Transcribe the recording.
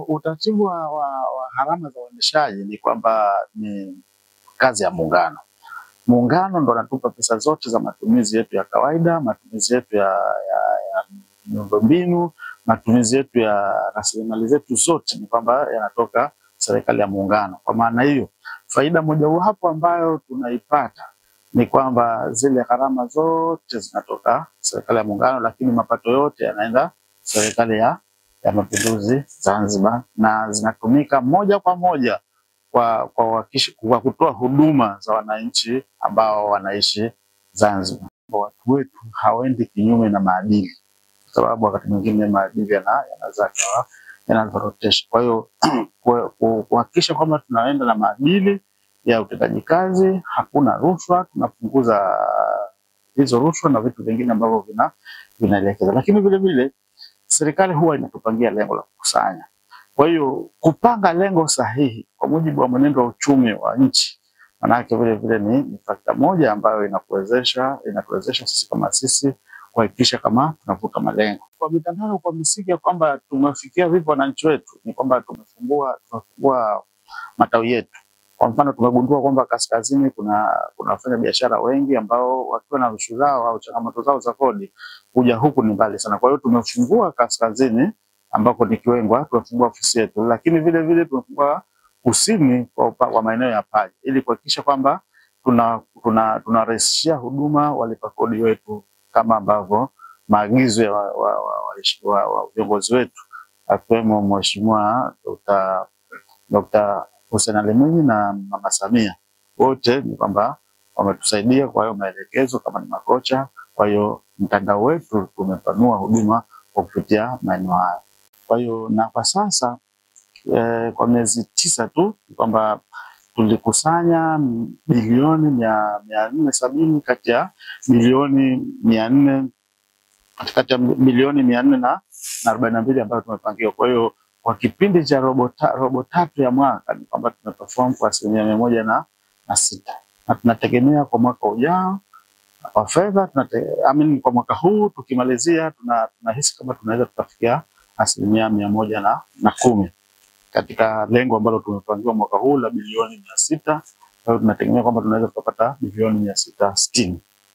Utaratibu wa gharama za uendeshaji ni kwamba ni kazi ya muungano. Muungano ndo anatupa pesa zote za matumizi yetu ya kawaida, matumizi yetu ya miundombinu, matumizi yetu ya rasilimali zetu zote ni kwamba yanatoka serikali ya muungano. Kwa maana hiyo, faida moja wapo ambayo tunaipata ni kwamba zile gharama zote zinatoka serikali ya muungano, lakini mapato yote yanaenda serikali ya Mapinduzi Zanzibar na zinatumika moja kwa moja kwa kutoa huduma za wananchi ambao wanaishi Zanzibar. Watu wetu hawaendi kinyume na maadili, kwa sababu wakati mwingine maadili yanazorotesha. Kwa hiyo kuhakikisha kwamba tunaenda na maadili ya utendaji kazi, hakuna rushwa, tunapunguza hizo rushwa na vitu vingine ambavyo vinaelekeza. Lakini vile vile serikali huwa inatupangia lengo la kukusanya. Kwa hiyo kupanga lengo sahihi kwa mujibu wa mwenendo wa uchumi wa nchi, manake vile vile ni fakta moja ambayo inatuwezesha sisi kama sisi kuhakikisha kama tunavuka malengo. Kwa mitandao, kwa misingi ya kwamba tumefikia vipi wananchi wetu, ni kwamba tumefungua matawi yetu. Kwa mfano, tumegundua kwamba kaskazini kuna wafanya biashara wengi ambao wakiwa na rushwa zao au changamoto zao za kodi kuja huku ni mbali sana. Kwa hiyo tumefungua kaskazini ambako ni Kiwengwa, tumefungua ofisi yetu, lakini vile vile tumefungua kusini kwa maeneo ya Paje ili kuhakikisha kwamba tunarahisishia huduma walipa kodi wetu kama ambavyo maagizo ya viongozi wetu akiwemo Mheshimiwa Dr. Hussein Ali Mwinyi na Mama Samia, wote ni kwamba wametusaidia kwa hiyo maelekezo kama ni makocha. Kwa hiyo mtandao wetu tumepanua huduma kwa kupitia maeneo haya. Kwa hiyo na kwa sasa kwa miezi 9 tu kwamba tulikusanya bilioni 470 kati ya bilioni 442 ambayo tumepangiwa. Kwa hiyo kwa kipindi cha robo tatu ya mwaka ni kwamba tumeperform kwa 106%, na tunategemea kwa mwaka ujao kwa fedha kwa mwaka huu tukimalizia tunahisi kama tunaweza tukafikia 110% katika lengo ambalo tumepangiwa mwaka huu la bilioni 600. Kwa hiyo tunategemea kwamba tunaweza kupata bilioni 660.